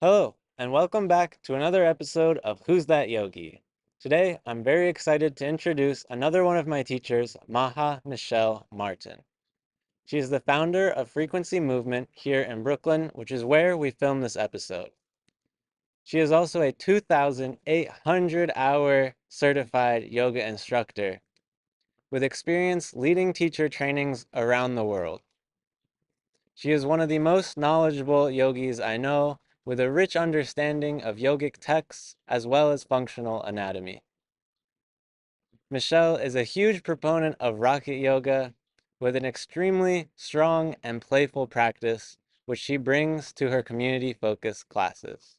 Hello, and welcome back to another episode of Who's That Yogi? Today, I'm very excited to introduce another one of my teachers, Maha Michelle Martin. She is the founder of Frequency Movement here in Brooklyn, which is where we filmed this episode. She is also a 2,800-hour certified yoga instructor with experience leading teacher trainings around the world. She is one of the most knowledgeable yogis I know, with a rich understanding of yogic texts as well as functional anatomy. Michelle is a huge proponent of rocket yoga with an extremely strong and playful practice, which she brings to her community-focused classes.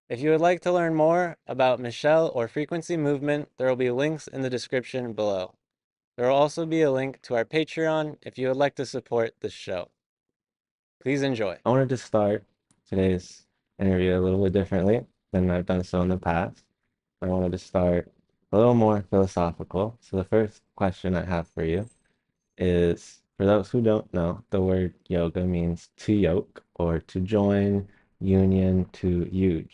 If you would like to learn more about Michelle or frequency movement, there will be links in the description below. There will also be a link to our Patreon if you would like to support this show. Please enjoy. I wanted to start today's interview a little bit differently than I've done so in the past. I wanted to start a little more philosophical. So the first question I have for you is, for those who don't know, the word yoga means to yoke or to join, union, to huge,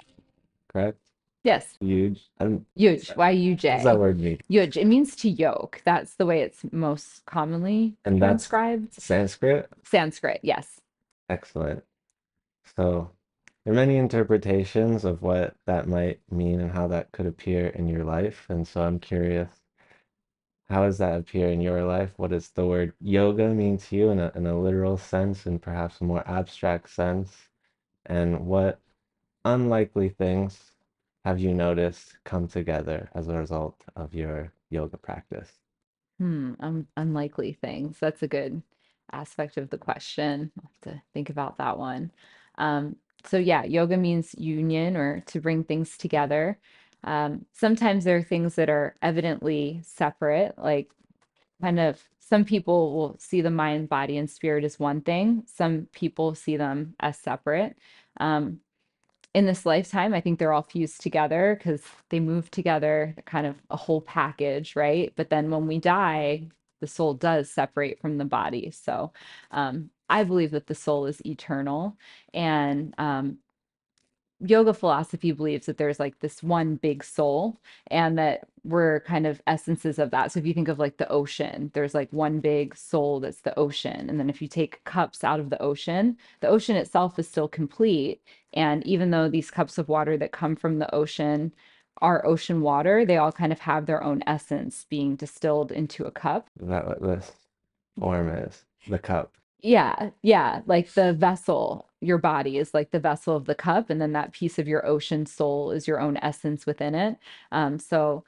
correct? Yes, Huge. yuj, What does that Y-U-J. word mean? Yuj, it means to yoke. That's the way it's most commonly And that's transcribed. Sanskrit? Sanskrit, yes. Excellent. So there are many interpretations of what that might mean and how that could appear in your life. And so I'm curious, how does that appear in your life? What does the word yoga mean to you in a literal sense and perhaps a more abstract sense? And what unlikely things have you noticed come together as a result of your yoga practice? Unlikely things. That's a good aspect of the question. I'll have to think about that one. So yeah, yoga means union or to bring things together. Sometimes there are things that are evidently separate, like kind of some people will see the mind, body, and spirit as one thing. Some people see them as separate. Um, in this lifetime, I think they're all fused together because they move together, they're kind of a whole package, right? But then when we die, the soul does separate from the body. So I believe that the soul is eternal. And yoga philosophy believes that there's like this one big soul and that we're kind of essences of that. So if you think of like the ocean, there's like one big soul that's the ocean. And then if you take cups out of the ocean itself is still complete. And even though these cups of water that come from the ocean are ocean water, they all kind of have their own essence being distilled into a cup. Is that what this form is? The cup. Yeah, yeah, like the vessel, your body is like the vessel of the cup, and then that piece of your ocean soul is your own essence within it. So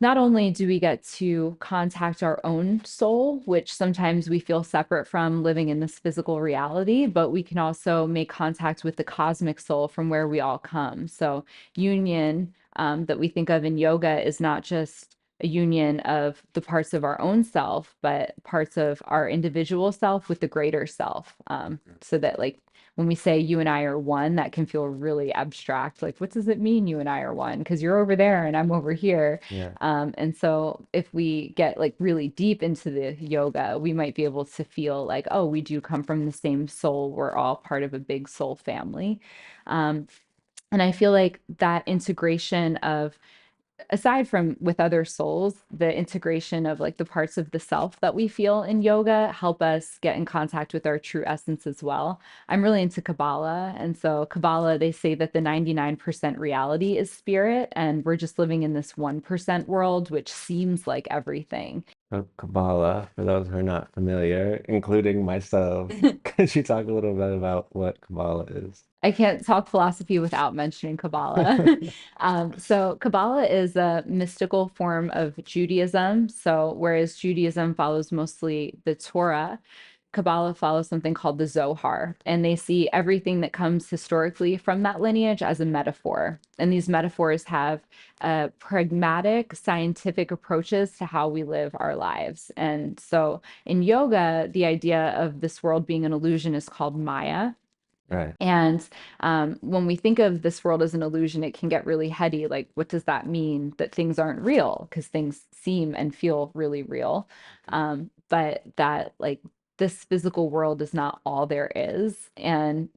not only do we get to contact our own soul, which sometimes we feel separate from living in this physical reality, but we can also make contact with the cosmic soul from where we all come. So, union that we think of in yoga is not just a union of the parts of our own self, but parts of our individual self with the greater self. So that, like, when we say you and I are one, that can feel really abstract. Like, what does it mean you and I are one? Because you're over there and I'm over here. Yeah. And so if we get like really deep into the yoga, we might be able to feel like, oh, we do come from the same soul. We're all part of a big soul family. Um, and I feel like that integration of aside from with other souls, the integration of like the parts of the self that we feel in yoga help us get in contact with our true essence as well. I'm really into Kabbalah. And so, Kabbalah, they say that the 99% reality is spirit, and we're just living in this 1% world, which seems like everything. So Kabbalah, for those who are not familiar, including myself, could you talk a little bit about what Kabbalah is? I can't talk philosophy without mentioning Kabbalah. So, Kabbalah is a mystical form of Judaism. So, whereas Judaism follows mostly the Torah, Kabbalah follows something called the Zohar, and they see everything that comes historically from that lineage as a metaphor. And these metaphors have pragmatic, scientific approaches to how we live our lives. And so, in yoga, the idea of this world being an illusion is called Maya. Right. And when we think of this world as an illusion, it can get really heady. Like, what does that mean that things aren't real? Because things seem and feel really real. But that, like, this physical world is not all there is. And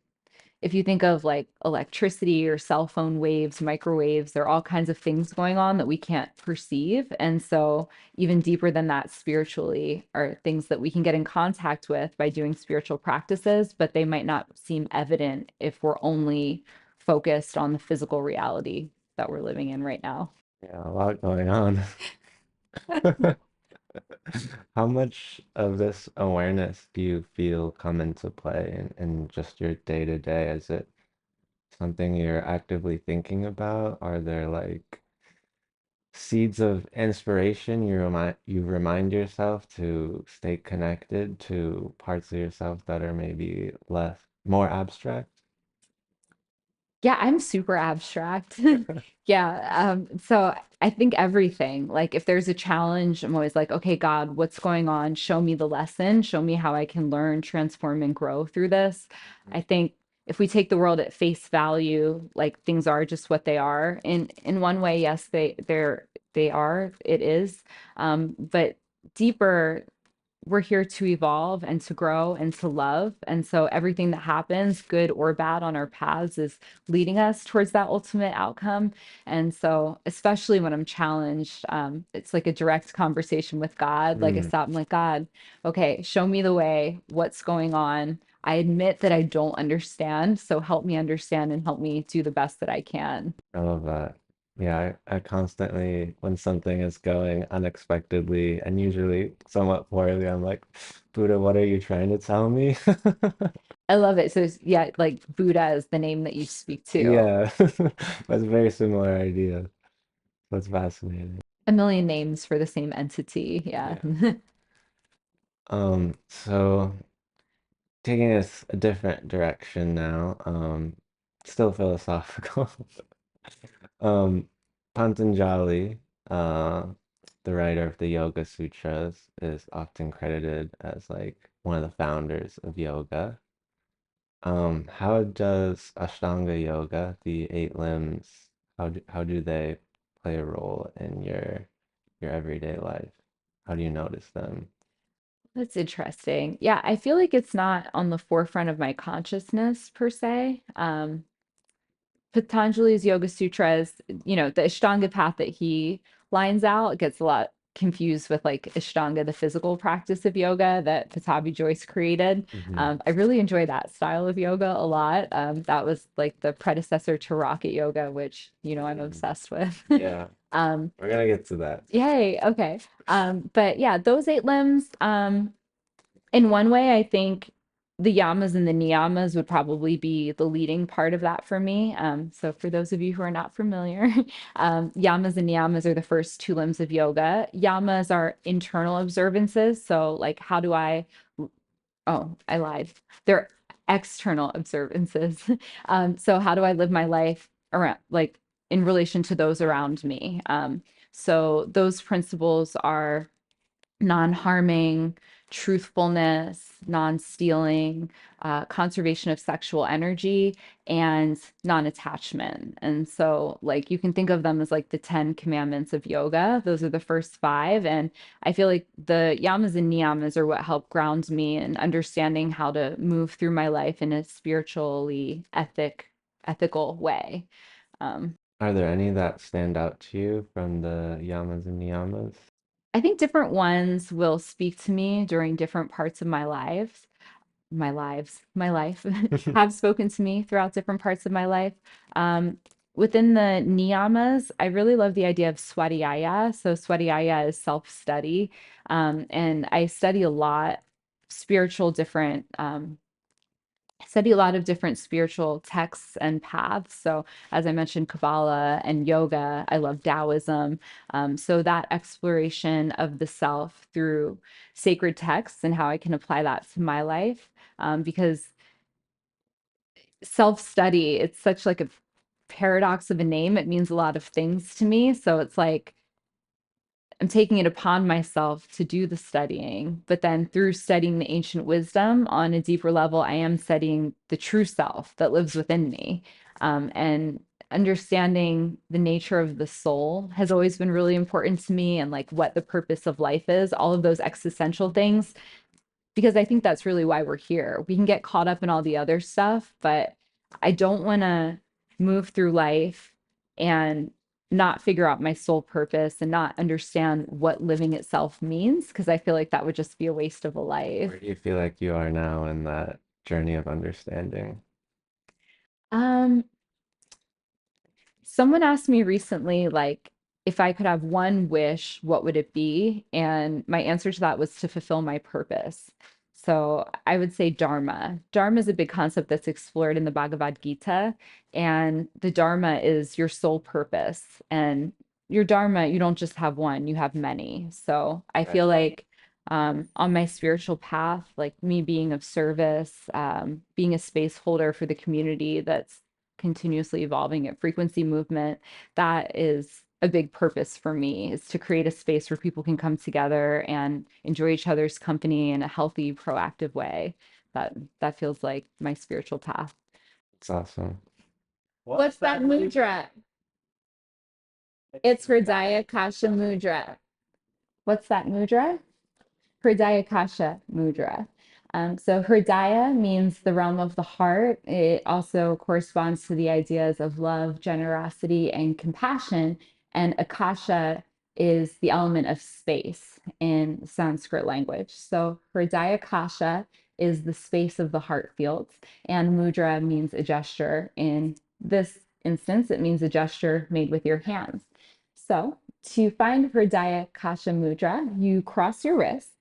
if you think of like electricity or cell phone waves, microwaves, there are all kinds of things going on that we can't perceive. And so, even deeper than that, spiritually, are things that we can get in contact with by doing spiritual practices, but they might not seem evident if we're only focused on the physical reality that we're living in right now. Yeah, a lot going on. How much of this awareness do you feel come into play in just your day to day? Is it something you're actively thinking about? Are there like seeds of inspiration you remind yourself to stay connected to parts of yourself that are maybe more abstract? Yeah, I'm super abstract. Yeah, so I think everything, like if there's a challenge, I'm always like, okay, God, what's going on? Show me the lesson, show me how I can learn, transform, and grow through this. I think if we take the world at face value, like things are just what they are. In one way, yes, they are, it is. But deeper, we're here to evolve and to grow and to love. And so everything that happens, good or bad, on our paths is leading us towards that ultimate outcome. And so, especially when I'm challenged, it's like a direct conversation with God. Like I Mm, stop, I'm like, God, okay, show me the way, what's going on. I admit that I don't understand. So help me understand and help me do the best that I can. I love that. Yeah, I constantly, when something is going unexpectedly and usually somewhat poorly, I'm like, Buddha, what are you trying to tell me? I love it. So, yeah, like Buddha is the name that you speak to. Yeah, that's a very similar idea. That's fascinating. A million names for the same entity. Yeah. Yeah. So taking us a different direction now, still philosophical. Um, Patanjali, uh, the writer of the Yoga Sutras, is often credited as like one of the founders of yoga. How does Ashtanga yoga, the eight limbs, how do they play a role in your everyday life? How do you notice them? That's interesting. Yeah, I feel like it's not on the forefront of my consciousness per se. Patanjali's Yoga Sutras, the Ashtanga path that he lines out gets a lot confused with like Ashtanga, the physical practice of yoga that Patabi Joyce created. Hmm. I really enjoy that style of yoga a lot. That was like the predecessor to Rocket Yoga, which, I'm Hmm. obsessed with. Yeah, um, we're gonna get to that. Yay, okay. But yeah, those eight limbs, in one way, I think the yamas and the niyamas would probably be the leading part of that for me. So, for those of you who are not familiar, yamas and niyamas are the first two limbs of yoga. Yamas are internal observances. So, like, how do I, oh, I lied. They're external observances. So, how do I live my life around, like, in relation to those around me? So, those principles are non-harming, truthfulness, non-stealing, conservation of sexual energy, and non-attachment. And so, like, you can think of them as like the 10 commandments of yoga. Those are the first five. And I feel like the yamas and niyamas are what help ground me in understanding how to move through my life in a spiritually ethical way. Um, Are there any that stand out to you from the yamas and niyamas? I think different ones will speak to me during different parts of my life have spoken to me throughout different parts of my life. Um, Within the niyamas, I really love the idea of swadhyaya. So swadhyaya is self-study. And I study a lot spiritual different I study a lot of different spiritual texts and paths. So, as I mentioned, Kabbalah and yoga, I love Taoism. So, that exploration of the self through sacred texts and how I can apply that to my life. Because self study, it's such like a paradox of a name. It means a lot of things to me. So, it's like, I'm taking it upon myself to do the studying, but then through studying the ancient wisdom on a deeper level, I am studying the true self that lives within me. And understanding the nature of the soul has always been really important to me, and like what the purpose of life is, all of those existential things, because I think that's really why we're here. We can get caught up in all the other stuff, but I don't want to move through life and not figure out my soul purpose and not understand what living itself means because I feel like that would just be a waste of a life. Where do you feel like you are now in that journey of understanding? Um, Someone asked me recently, like, if I could have one wish, what would it be? And my answer to that was to fulfill my purpose. So I would say Dharma. Dharma is a big concept that's explored in the Bhagavad Gita. And the Dharma is your sole purpose. And your Dharma, you don't just have one, you have many. So I Right. feel like on my spiritual path, like me being of service, being a space holder for the community that's continuously evolving at frequency movement, that is a big purpose for me, is to create a space where people can come together and enjoy each other's company in a healthy, proactive way. That feels like my spiritual path. It's awesome. What's that mudra? It's Hridaya Kasha Mudra. What's that mudra? Hridaya Kasha Mudra. So Hridaya means the realm of the heart. It also corresponds to the ideas of love, generosity, and compassion. And Akasha is the element of space in Sanskrit language. So Hridaya Kasha is the space of the heart fields, and mudra means a gesture. In this instance, it means a gesture made with your hands. So to find Hridaya Kasha Mudra, you cross your wrists,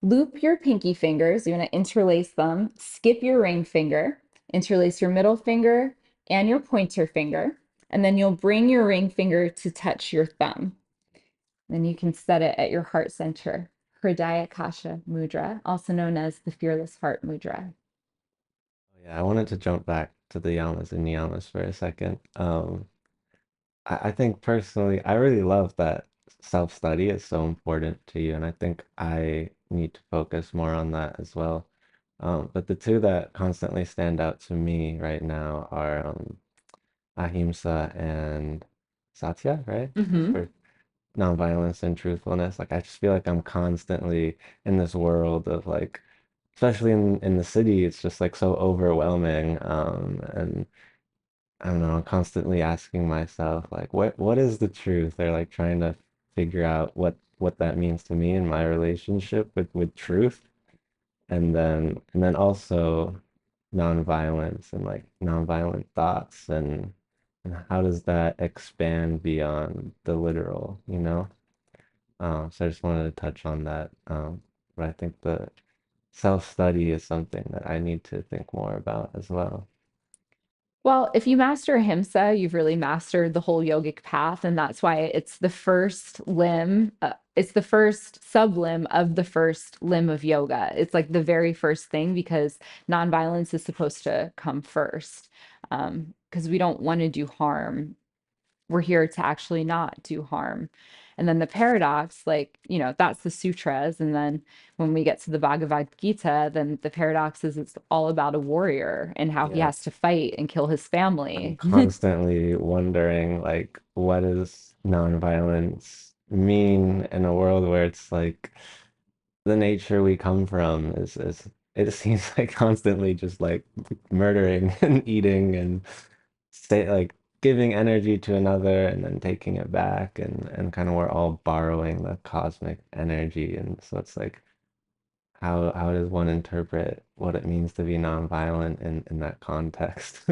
loop your pinky fingers. You want to interlace them, skip your ring finger, interlace your middle finger and your pointer finger, and then you'll bring your ring finger to touch your thumb. Then you can set it at your heart center. Hridaya Kasha Mudra, also known as the Fearless Heart Mudra. Yeah, I wanted to jump back to the yamas and niyamas for a second. I think personally, I really love that self-study is so important to you, and I think I need to focus more on that as well. But the two that constantly stand out to me right now are ahimsa and satya, right? That's Mm-hmm. for nonviolence and truthfulness. Like I just feel like I'm constantly in this world of like, especially in the city, it's just like so overwhelming. And I don't know, constantly asking myself like what is the truth? Or like trying to figure out what that means to me in my relationship with truth. And then also nonviolence and like nonviolent thoughts and how does that expand beyond the literal, you know? So I just wanted to touch on that. But I think the self-study is something that I need to think more about as well. Well, if you master ahimsa, you've really mastered the whole yogic path, and that's why it's the first limb. It's the first sublimb of the first limb of yoga. It's like the very first thing because nonviolence is supposed to come first, because we don't want to do harm. We're here to actually not do harm. And then the paradox, like, that's the sutras. And then when we get to the Bhagavad Gita, then the paradox is it's all about a warrior and how he Yeah. has to fight and kill his I'm family. constantly wondering, like, what does nonviolence mean in a world where it's like the nature we come from is it seems like constantly just like murdering and eating and stay like giving energy to another and then taking it back and kind of we're all borrowing the cosmic energy and so it's like how does one interpret what it means to be nonviolent in that context?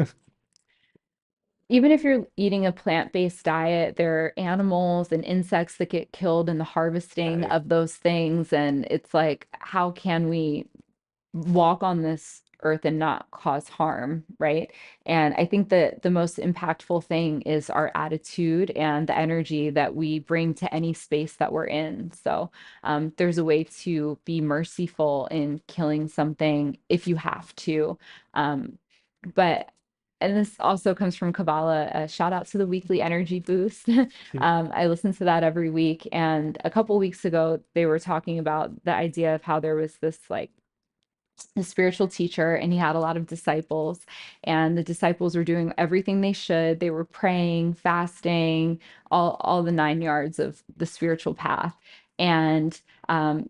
Even if you're eating a plant-based diet, there are animals and insects that get killed in the harvesting Right. of those things. And it's like, how can we walk on this earth and not cause harm, right? And I think that the most impactful thing is our attitude and the energy that we bring to any space that we're in. So there's a way to be merciful in killing something if you have to. But and this also comes from Kabbalah. Shout out to the weekly energy boost. I listen to that every week. And a couple weeks ago, they were talking about the idea of how there was this like a spiritual teacher and he had a lot of disciples and the disciples were doing everything they should. They were praying, fasting, all the 9 yards of the spiritual path. And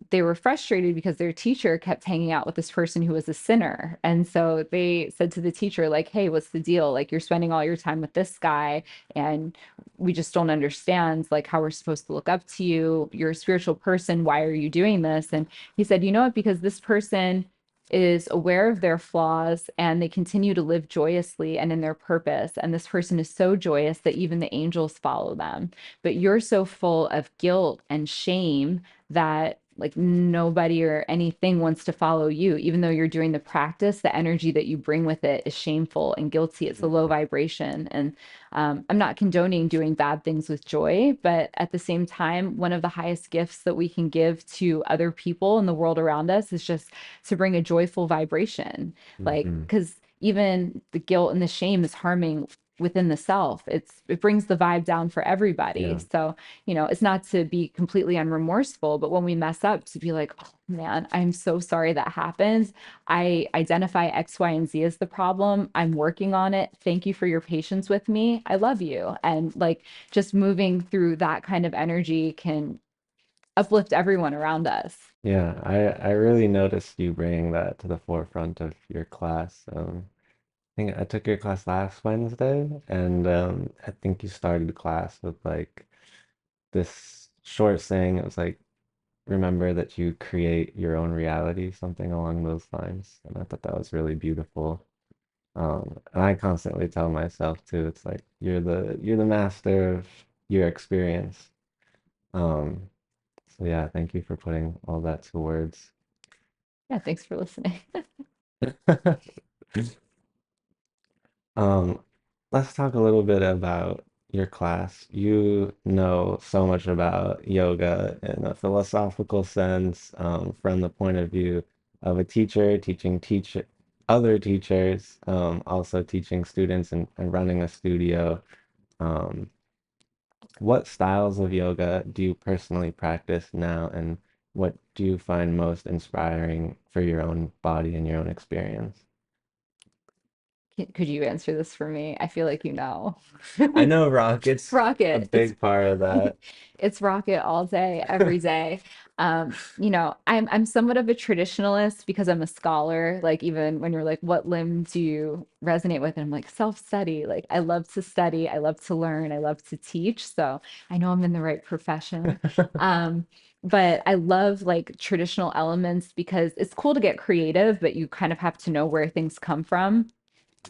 they were frustrated because their teacher kept hanging out with this person who was a sinner. And so they said to the teacher, like, hey, what's the deal? Like, you're spending all your time with this guy, and we just don't understand like how we're supposed to look up to you. You're a spiritual person. Why are you doing this? And he said, you know what? Because this person is aware of their flaws and they continue to live joyously and in their purpose. And this person is so joyous that even the angels follow them. But you're so full of guilt and shame that like nobody or anything wants to follow you. Even though you're doing the practice, the energy that you bring with it is shameful and guilty. It's a low vibration. And I'm not condoning doing bad things with joy, but at the same time, one of the highest gifts that we can give to other people in the world around us is just to bring a joyful vibration. Like, Hmm. because even the guilt and the shame is harming within the self. It brings the vibe down for everybody. Yeah. So, it's not to be completely unremorseful, but when we mess up, to be like, oh man, I'm so sorry that happened. I identify X, Y, and Z as the problem. I'm working on it. Thank you for your patience with me. I love you. And like just moving through that kind of energy can uplift everyone around us. Yeah, I really noticed you bringing that to the forefront of your class. I think I took your class last Wednesday, and I think you started the class with like this short saying. It was like, remember that you create your own reality, something along those lines. And I thought that was really beautiful. And I constantly tell myself too, it's like you're the master of your experience. Um, so yeah, thank you for putting all that to words. Yeah, thanks for listening. Um, let's talk a little bit about your class. You know so much about yoga in a philosophical sense, from the point of view of a teacher teach other teachers, also teaching students and running a studio. Um, what styles of yoga do you personally practice now, and what do you find most inspiring for your own body and your own experience? Could you answer this for me? I feel like you know. I know Rocket's a Rocket. It's big part of that. it's rocket all day, every day. I'm somewhat of a traditionalist because I'm a scholar. Like even when you're like, what limb do you resonate with? And I'm like, self-study. Like I love to study, I love to learn, I love to teach. So I know I'm in the right profession. Um, but I love like traditional elements because it's cool to get creative, but you kind of have to know where things come from.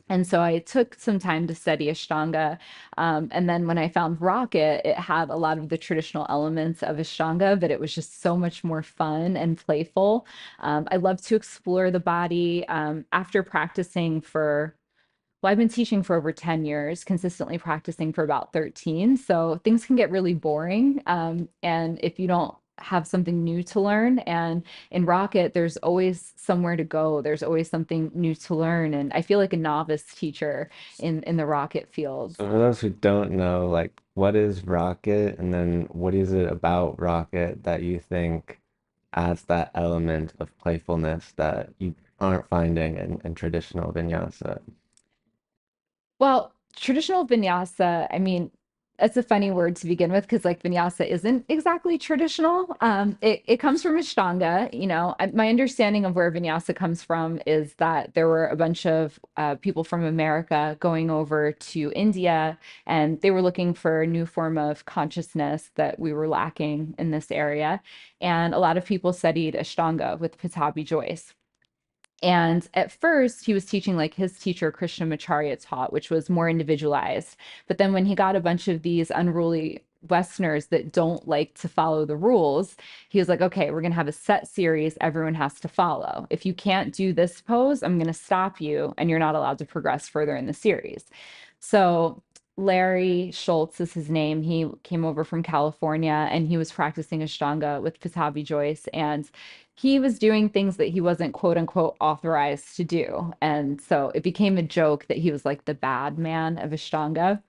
And so I took some time to study Ashtanga. And then when I found Rocket, it had a lot of the traditional elements of Ashtanga, but it was just so much more fun and playful. I love to explore the body. After practicing for well, I've been teaching for over 10 years, consistently practicing for about 13. So things can get really boring. And if you don't have something new to learn, and in Rocket, there's always somewhere to go, there's always something new to learn. And I feel like a novice teacher in the Rocket field. So for those who don't know, like, what is Rocket, and then what is it about Rocket that you think adds that element of playfulness that you aren't finding in traditional vinyasa? Well, traditional vinyasa, I mean, that's a funny word to begin with because like vinyasa isn't exactly traditional. It comes from Ashtanga. My understanding of where vinyasa comes from is that there were a bunch of people from America going over to India, and they were looking for a new form of consciousness that we were lacking in this area. And a lot of people studied Ashtanga with Patabi Joyce. And at first, he was teaching like his teacher, Krishnamacharya, taught, which was more individualized. But then when he got a bunch of these unruly Westerners that don't like to follow the rules, he was like, okay, we're going to have a set series everyone has to follow. If you can't do this pose, I'm going to stop you and you're not allowed to progress further in the series. So Larry Schultz is his name. He came over from California and he was practicing Ashtanga with Patabi Joyce. And he was doing things that he wasn't quote unquote authorized to do. And so it became a joke that he was like the bad man of Ashtanga.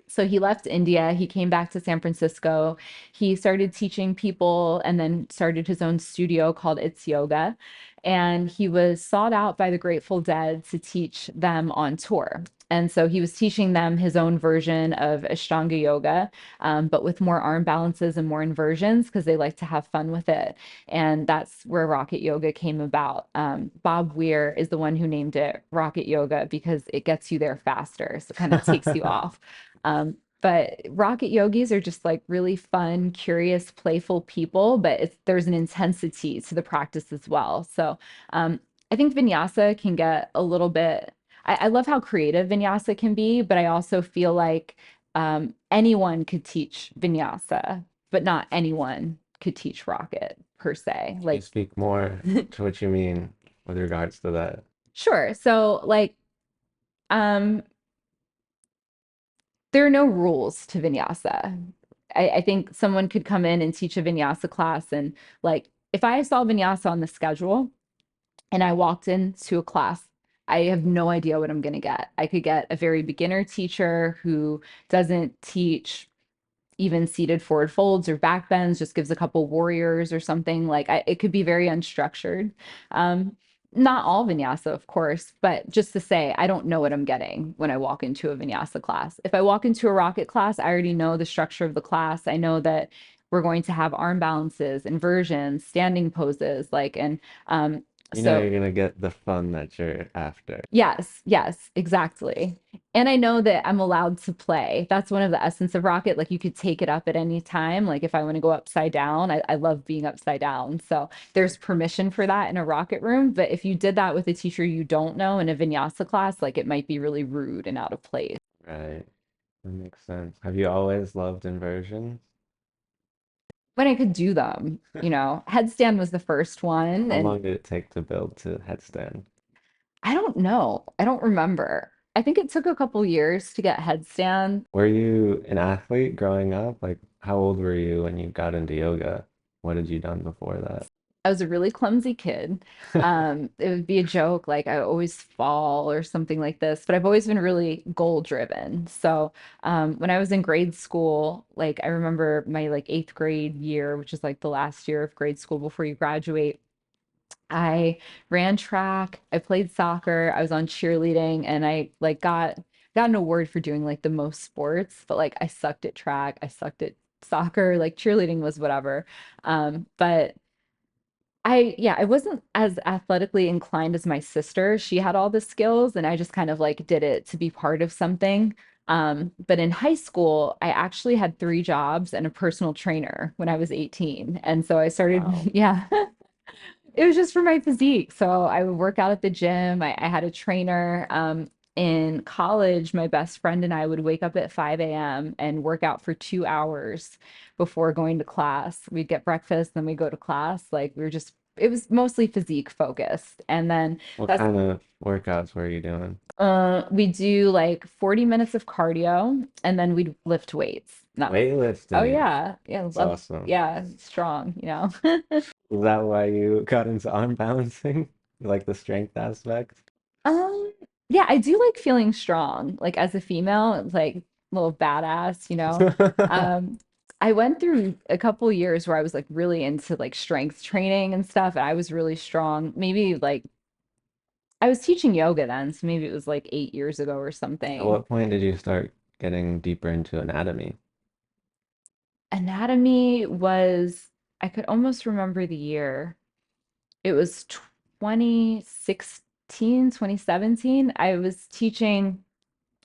So he left India, he came back to San Francisco, he started teaching people and then started his own studio called It's Yoga. And he was sought out by the Grateful Dead to teach them on tour. And so he was teaching them his own version of Ashtanga yoga, but with more arm balances and more inversions because they like to have fun with it. And that's where rocket yoga came about. Bob Weir is the one who named it rocket yoga because it gets you there faster. So it kind of takes you off. But rocket yogis are just like really fun, curious, playful people, but there's an intensity to the practice as well. So um, I think vinyasa can get a little bit. I love how creative vinyasa can be, but I also feel like anyone could teach vinyasa, but not anyone could teach rocket per se. Can you Like, speak more to what you mean with regards to that? sure. So, like, um, there are no rules to vinyasa. I think someone could come in and teach a vinyasa class, and like, if I saw vinyasa on the schedule and I walked into a class, I have no idea what I'm going to get. I could get a very beginner teacher who doesn't teach even seated forward folds or back bends, just gives a couple warriors or something. Like it could be very unstructured. Um, Not all vinyasa, of course, but just to say, I don't know what I'm getting when I walk into a vinyasa class. If I walk into a rocket class, I already know the structure of the class. I know that we're going to have arm balances, inversions, standing poses, like, and You know so you're gonna get the fun that you're after. yes, yes, exactly. And I know that I'm allowed to play. That's one of the essence of Rocket. Like you could take it up at any time. Like if I want to go upside down, I love being upside down. So there's permission for that in a Rocket room. But if you did that with a teacher you don't know in a vinyasa class, like it might be really rude and out of place. Right. That makes sense. Have you always loved inversions? When I could do them, headstand was the first one. How And long did it take to build to headstand? I don't know. I don't remember. I think it took a couple years to get headstand. Were you an athlete growing up? Like, how old were you when you got into yoga? What had you done before I was a really clumsy kid. that? It would be a joke, like I always fall or something like this, but I've always been really goal driven. So when I was in grade school, like I remember my like eighth grade year, which is like the last year of grade school before you graduate. I ran track, I played soccer, I was on cheerleading, and I like got an award for doing like the most sports, but like I sucked at track, I sucked at soccer, like cheerleading was whatever. But yeah, I wasn't as athletically inclined as my sister. She had all the skills, and I just kind of like did it to be part of something. But in high school, I actually had three jobs and a personal trainer when I was 18. And so I started, Wow. yeah, it was just for my physique. So I would work out at the gym. I had a trainer. In college, my best friend and I would wake up at 5 a.m. and work out for 2 hours before going to class. We'd get breakfast, then we go to class. Like we were just, it was mostly physique focused. And then What that's, kind of workouts were you doing? we do like 40 minutes of cardio and then we'd lift weights. Not, oh Weightlifting. yeah. Yeah. That's Love, awesome. yeah. Strong. Is that why you got into arm balancing? Like the strength aspect? Um, yeah, I do like feeling strong. Like as a female, it's like a little badass. Um, I went through a couple years where I was like really into like strength training and stuff, and I was really strong. Maybe like I was teaching yoga then, so maybe it was like 8 years ago or At something. what point did you start getting deeper into anatomy? Anatomy was, I could almost remember the year. It was 2016, 2017. I was teaching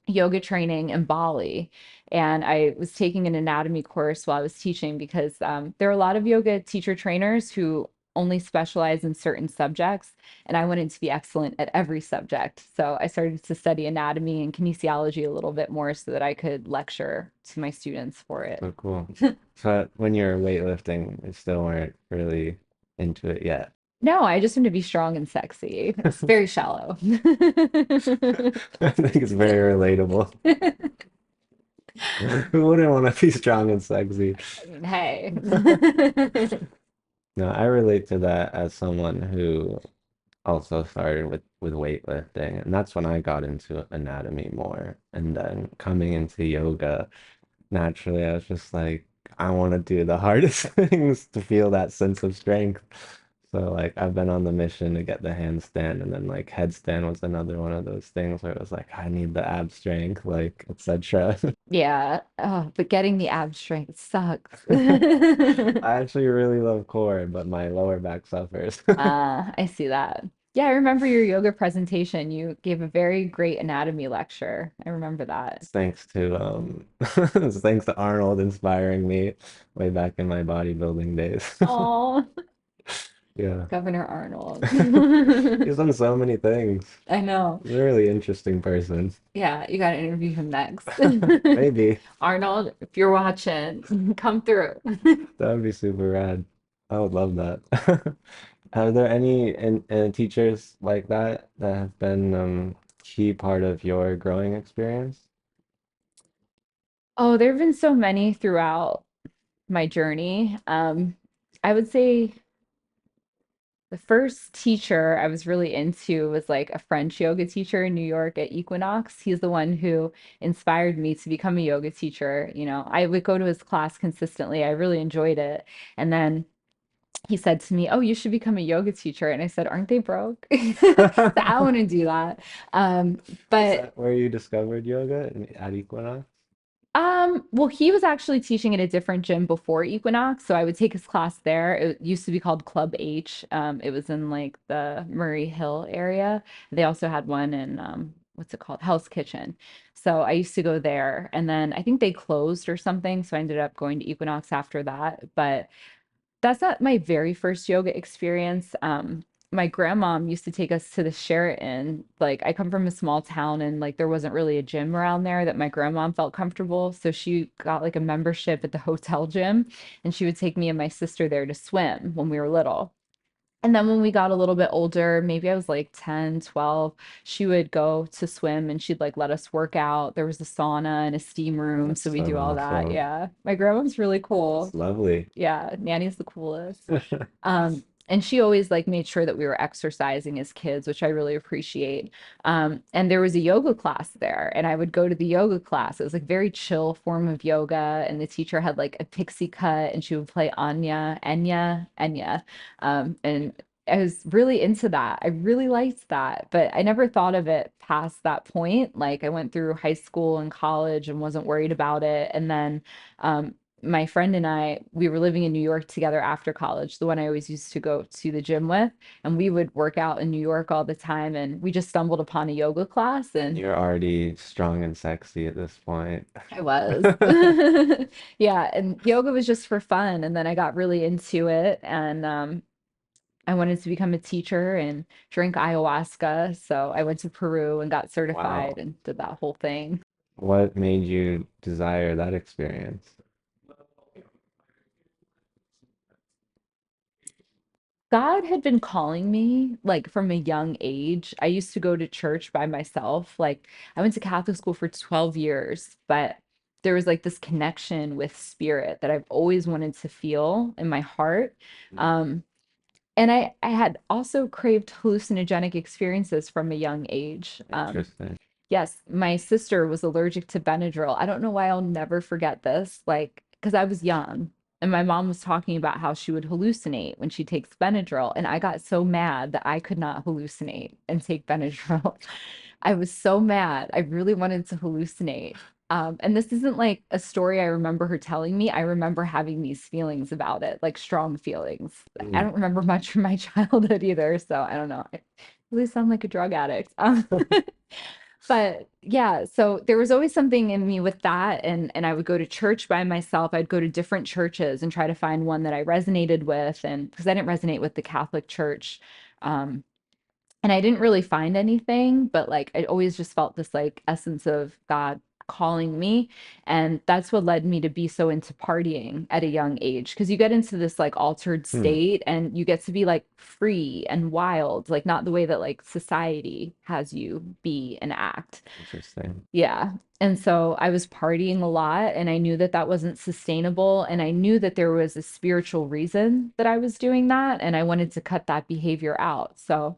yoga training in Bali. And I was taking an anatomy course while I was teaching because there are a lot of yoga teacher trainers who only specialize in certain subjects. And I wanted to be excellent at every subject. So I started to study anatomy and kinesiology a little bit more so that I could lecture to my students for it. So cool. So when you were weightlifting, you still weren't really into it yet. No, I just want to be strong and sexy. It's very shallow. I think it's very relatable. Who wouldn't want to be strong and sexy? I mean, hey. No, I relate to that as someone who also started with weightlifting, and that's when I got into anatomy more. And then coming into yoga, naturally, I was just like, I want to do the hardest things to feel that sense of strength. So like I've been on the mission to get the handstand, and then like headstand was another one of those things where it was like I need the ab strength, like etc. Yeah. Oh, but getting the ab strength sucks. I actually really love core, but my lower back suffers. I see that. Yeah, I remember your yoga presentation. You gave a very great anatomy lecture. I remember that. Thanks to thanks to Arnold inspiring me way back in my bodybuilding days. Oh, Yeah. Governor Arnold. He's done so many things. I know. He's a really interesting person. Yeah, you got to interview him next. Maybe. Arnold, if you're watching, come through. That would be super rad. I would love that. Are there any teachers like that that have been key part of your growing experience? Oh, there have been so many throughout my journey. I would say the first teacher I was really into was like a French yoga teacher in New York at Equinox. He's the one who inspired me to become a yoga teacher. You know, I would go to his class consistently. I really enjoyed it. And then he said to me, "Oh, you should become a yoga teacher." And I said, "Aren't they broke?" So I want to do that. Um, Is but that where you discovered yoga at Equinox? Well, he was actually teaching at a different gym before Equinox, so I would take his class there. It used to be called Club H. It was in like the Murray Hill area. They also had one in what's it called? Hell's Kitchen. So I used to go there, and then I think they closed or something, so I ended up going to Equinox after that. But that's not my very first yoga experience. My grandmom used to take us to the Sheraton. Like, I come from a small town and like there wasn't really a gym around there that my grandmom felt comfortable. So she got like a membership at the hotel gym and she would take me and my sister there to swim when we were little. And then when we got a little bit older, maybe I was like 10, 12, she would go to swim and she'd like let us work out. There was a sauna and a steam room, That's so we so do all that. awesome. Yeah. My grandma's really That's cool. lovely. Yeah, Nanny's the coolest. And she always like made sure that we were exercising as kids, which I really appreciate. And there was a yoga class there, and I would go to the yoga class. It was like very chill form of yoga, and the teacher had like a pixie cut, and she would play Enya. And I was really into that. I really liked that, but I never thought of it past that point. Like I went through high school and college and wasn't worried about it, and then um, my friend and I, we were living in New York together after college, the one I always used to go to the gym with, and we would work out in New York all the time. And we just stumbled upon a yoga class, And and you're already strong and sexy at this point. I was. Yeah, and yoga was just for fun. And then I got really into it, and I wanted to become a teacher and drink ayahuasca. So I went to Peru and got certified Wow. and did that whole thing. What made you desire that experience? God had been calling me like from a young age. I used to go to church by myself. Like I went to Catholic school for 12 years, but there was like this connection with spirit that I've always wanted to feel in my heart. Hmm, Um, and I had also craved hallucinogenic experiences from a young age. interesting. Yes, my sister was allergic to Benadryl. I don't know why I'll never forget this. Like, because I was young and my mom was talking about how she would hallucinate when she takes Benadryl. And I got so mad that I could not hallucinate and take Benadryl. I was so mad. I really wanted to hallucinate. And this isn't like a story I remember her telling me. I remember having these feelings about it, like strong feelings. I Hmm. don't remember much from my childhood either. So I don't know. I really sound like a drug addict. But yeah, so there was always something in me with that, and I would go to church by myself. I'd go to different churches and try to find one that I resonated with, and because I didn't resonate with the Catholic Church. Um, and I didn't really find anything, but like I always just felt this like essence of God calling me. And that's what led me to be so into partying at a young age. Because you get into this like altered Hmm. state and you get to be like free and wild, like not the way that like society has you be and act. Interesting. Yeah. And so I was partying a lot and I knew that that wasn't sustainable. And I knew that there was a spiritual reason that I was doing that. And I wanted to cut that behavior out. So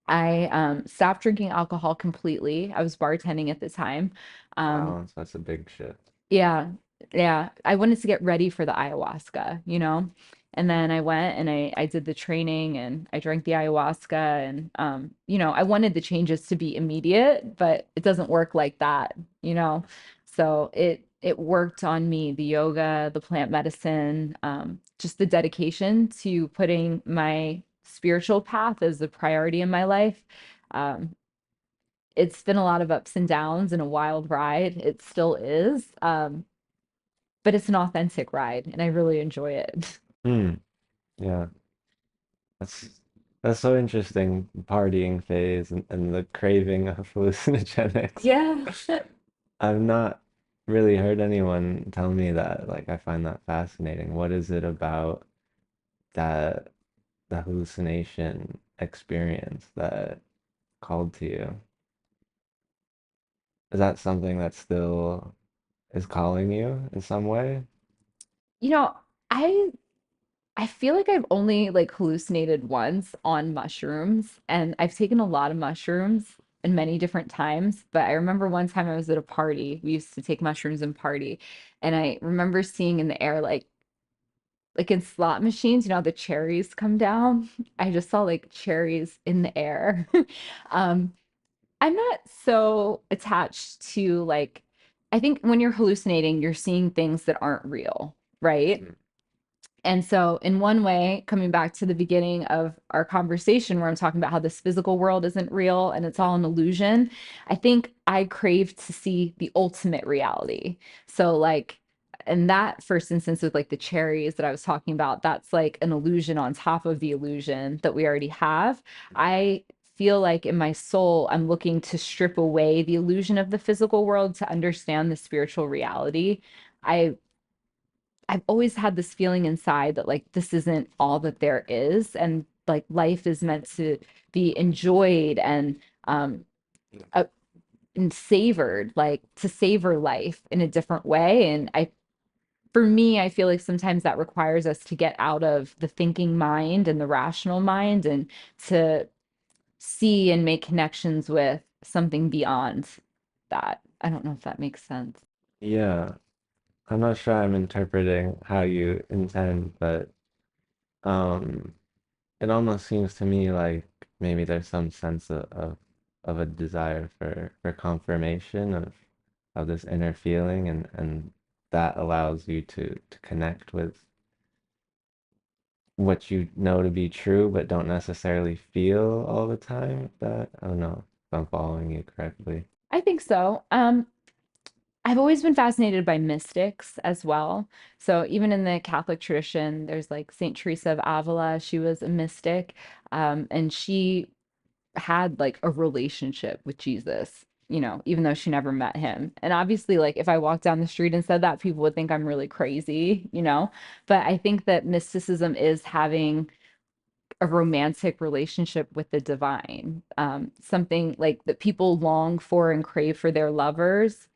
I stopped drinking alcohol completely. I was bartending at the time. Um, Wow, so that's a big shift. yeah, yeah. I wanted to get ready for the ayahuasca, you know? And then I went and I did the training and I drank the ayahuasca and you know, I wanted the changes to be immediate, but it doesn't work like that, you know. So it worked on me, the yoga, the plant medicine, just the dedication to putting my spiritual path as a priority in my life. Um, it's been a lot of ups and downs and a wild ride. It still is. But it's an authentic ride and I really enjoy it. Hmm. Yeah. That's that's so interesting. Partying phase and the craving of hallucinogenics. Yeah. I've not really heard anyone tell me that. Like, I find that fascinating. What is it about that the hallucination experience that called to you? Is that something that still is calling you in some way? You know, I I feel like I've only like hallucinated once on mushrooms, and I've taken a lot of mushrooms in many different times, but I remember one time I was at a party. We used to take mushrooms and party, and I remember seeing in the air like in slot machines, you know, the cherries come down. I just saw like cherries in the air. Um, I'm not so attached to like I think when you're hallucinating, you're seeing things that aren't real, right? Mm. And so, in one way, coming back to the beginning of our conversation where I'm talking about how this physical world isn't real and it's all an illusion, I think I crave to see the ultimate reality. So, like, in that first instance with like the cherries that I was talking about, that's like an illusion on top of the illusion that we already have. I feel like in my soul, I'm looking to strip away the illusion of the physical world to understand the spiritual reality. I I've always had this feeling inside that like this isn't all that there is, and like life is meant to be enjoyed um uh, and savored, like to savor life in a different way. And I for me, I feel like sometimes that requires us to get out of the thinking mind and the rational mind and to see and make connections with something beyond that. I don't know if that makes sense. Yeah, I'm not sure I'm interpreting how you intend, but um, it almost seems to me like maybe there's some sense of a desire for confirmation of this inner feeling and that allows you to connect with what you know to be true but don't necessarily feel all the time. That I don't know if I'm following you correctly. I think so. I've always been fascinated by mystics as well. So even in the Catholic tradition, there's like Saint Teresa of Avila. She was a mystic, and she had like a relationship with Jesus, you know, even though she never met him. And obviously, like if I walked down the street and said that, people would think I'm really crazy, you know. But I think that mysticism is having a romantic relationship with the divine, something like that people long for and crave for their lovers.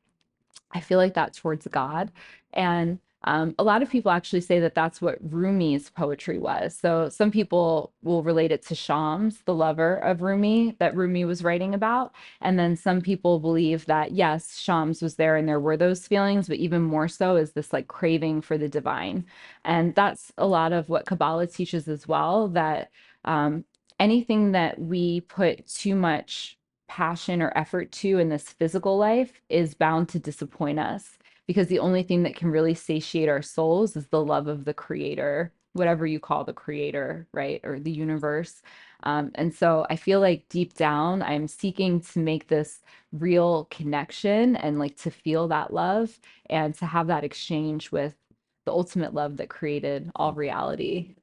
I feel like that's towards God. And a lot of people actually say that that's what Rumi's poetry was. So some people will relate it to Shams, the lover of Rumi, that Rumi was writing about. And then some people believe that, yes, Shams was there and there were those feelings, but even more so is this like craving for the divine. And that's a lot of what Kabbalah teaches as well, that um, anything that we put too much passion or effort to in this physical life is bound to disappoint us because the only thing that can really satiate our souls is the love of the creator, whatever you call the creator, right? Or the universe. And so I feel like deep down, I'm seeking to make this real connection and like to feel that love and to have that exchange with the ultimate love that created all reality.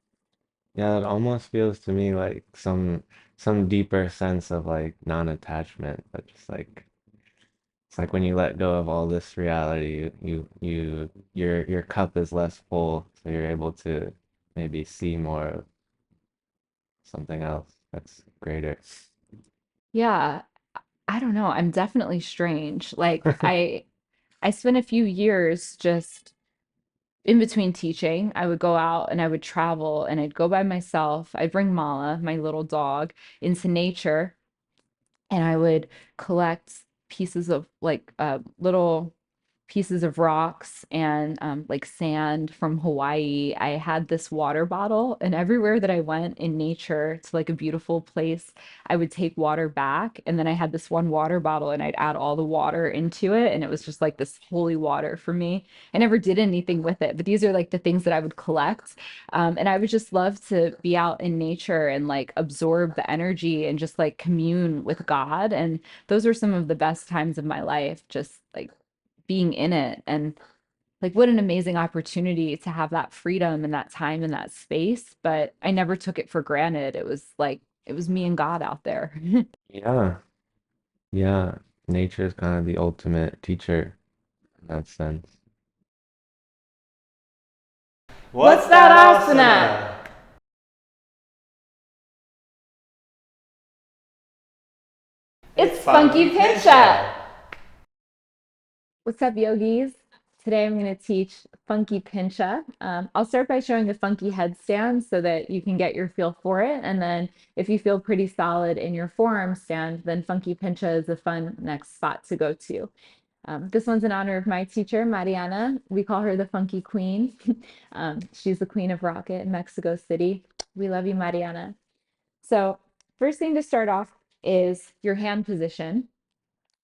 Yeah, it almost feels to me like some deeper sense of like non-attachment, but just like it's like when you let go of all this reality, your cup is less full, so you're able to maybe see more of something else that's greater. Yeah, I don't know. I'm definitely strange. Like I spent a few years just in between teaching. I would go out and I would travel and I'd go by myself. I'd bring Mala, my little dog, into nature and I would collect pieces of like little. pieces of rocks and like sand from Hawaii. I had this water bottle, and everywhere that I went in nature to like a beautiful place, I would take water back. And then I had this one water bottle, and I'd add all the water into it. And it was just like this holy water for me. I never did anything with it, but these are like the things that I would collect. And I would just love to be out in nature and like absorb the energy and just like commune with God. And those were some of the best times of my life, just like being in it. And like, what an amazing opportunity to have that freedom and that time and that space. But I never took it for granted. It was like, it was me and God out there. Yeah, yeah. Nature is kind of the ultimate teacher in that sense. What's What's that that asana? asana? It's It's Funky Funky Pincha. Pincha. What's up, yogis? Today I'm going to teach Funky Pincha. I'll start by showing a funky headstand so that you can get your feel for it. And then if you feel pretty solid in your forearm stand, then Funky Pincha is a fun next spot to go to. This one's in honor of my teacher, Mariana. We call her the Funky Queen. She's the queen of rocket in Mexico City. We love you, Mariana. So first thing to start off is your hand position.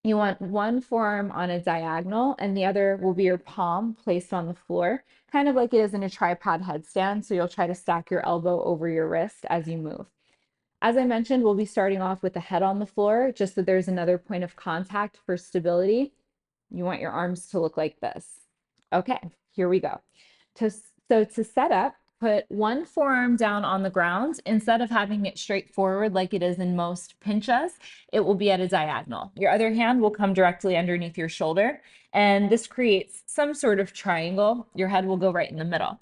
You want one forearm on a diagonal and the other will be your palm placed on the floor, kind of like it is in a tripod headstand. So you'll try to stack your elbow over your wrist as you move. As I mentioned, we'll be starting off with the head on the floor, just so there's another point of contact for stability. You want your arms to look like this. Okay, here we go. So to set up, put one forearm down on the ground. Instead of having it straight forward like it is in most pinchas, it will be at a diagonal. Your other hand will come directly underneath your shoulder, and this creates some sort of triangle. Your head will go right in the middle.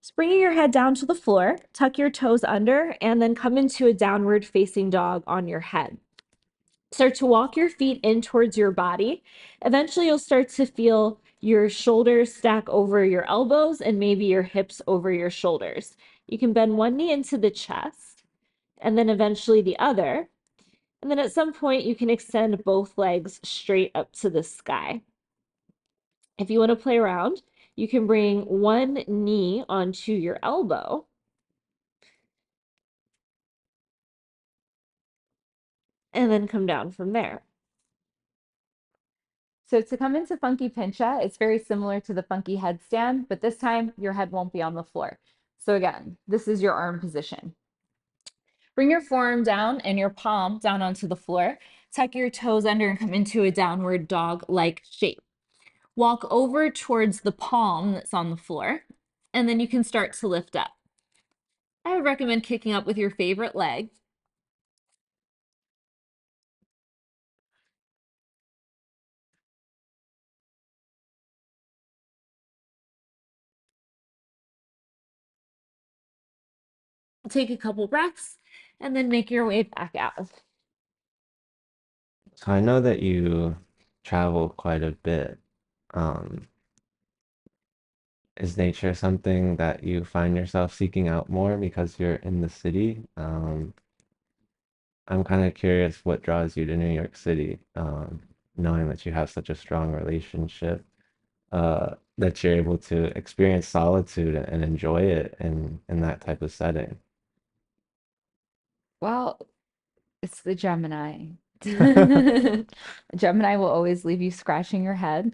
Just bringing your head down to the floor, tuck your toes under, and then come into a downward facing dog on your head. Start to walk your feet in towards your body. Eventually, you'll start to feel your shoulders stack over your elbows and maybe your hips over your shoulders. You can bend one knee into the chest and then eventually the other. And then at some point, you can extend both legs straight up to the sky. If you want to play around, you can bring one knee onto your elbow and then come down from there. So to come into Funky Pincha, it's very similar to the funky headstand, but this time your head won't be on the floor. So again, this is your arm position. Bring your forearm down and your palm down onto the floor. Tuck your toes under and come into a downward dog-like shape. Walk over towards the palm that's on the floor, and then you can start to lift up. I would recommend kicking up with your favorite leg. Take a couple breaths, and then make your way back out. So I know that you travel quite a bit. Um, is nature something that you find yourself seeking out more because you're in the city? I'm kind of curious what draws you to New York City, knowing that you have such a strong relationship, that you're able to experience solitude and enjoy it in that type of setting. Well, it's the Gemini. Gemini will always leave you scratching your head.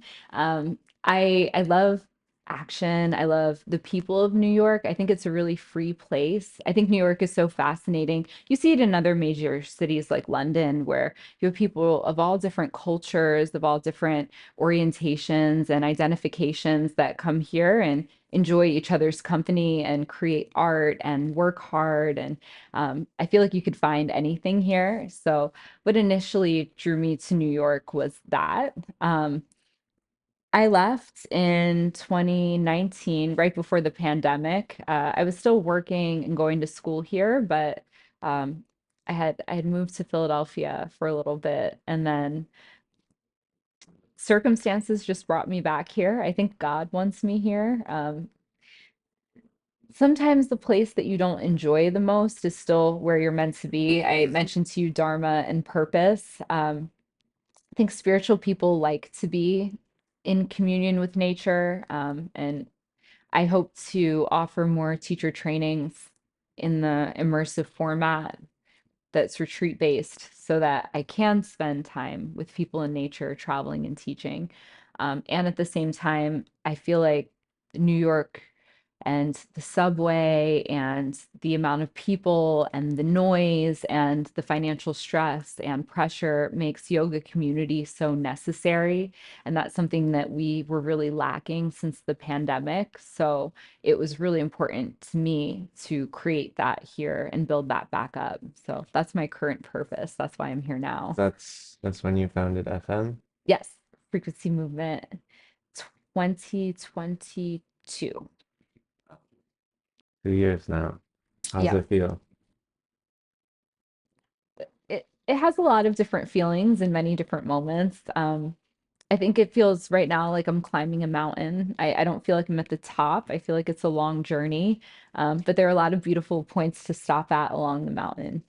I love action. I love the people of New York. I think it's a really free place. I think New York is so fascinating. You see it in other major cities like London, where you have people of all different cultures, of all different orientations and identifications that come here and enjoy each other's company and create art and work hard. And I feel like you could find anything here. So, what initially drew me to New York was that. I left in 2019, right before the pandemic. I was still working and going to school here, but um, I had moved to Philadelphia for a little bit, and then circumstances just brought me back here. I think God wants me here. Sometimes the place that you don't enjoy the most is still where you're meant to be. I mentioned to you dharma and purpose. I think spiritual people like to be in communion with nature. And I hope to offer more teacher trainings in the immersive format that's retreat based so that I can spend time with people in nature, traveling and teaching. And at the same time, I feel like New York and the subway and the amount of people and the noise and the financial stress and pressure makes yoga community so necessary. And that's something that we were really lacking since the pandemic. So it was really important to me to create that here and build that back up. So that's my current purpose. That's why I'm here now. That's when you founded FM? Yes, frequency movement 2022. 2 years now. How's Yeah. it feel? It has a lot of different feelings in many different moments. I think it feels right now like I'm climbing a mountain. I don't feel like I'm at the top. I feel like it's a long journey. But there are a lot of beautiful points to stop at along the mountain,